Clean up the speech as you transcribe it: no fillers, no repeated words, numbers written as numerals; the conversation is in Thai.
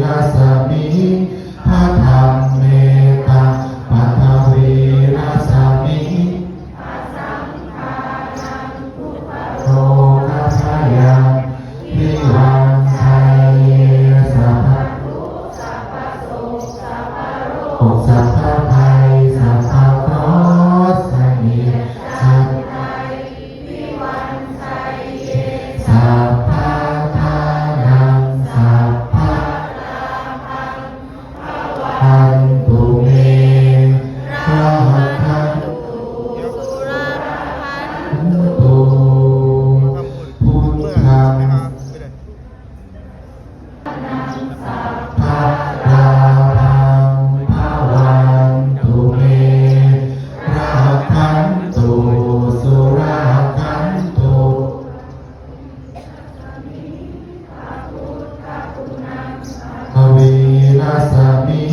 รัสมิพระธรรมเมตังปัทวีรัสมิโลกัสสยังพิวันชัยสัพพะสัพพะภัยสัพพะโรสนิสัพสัพพะทานังสัพพะอันตุเมระหันตุพุทธังภะราภังภวันตุเมระหันตุสุราคันตุอวีรัสมิ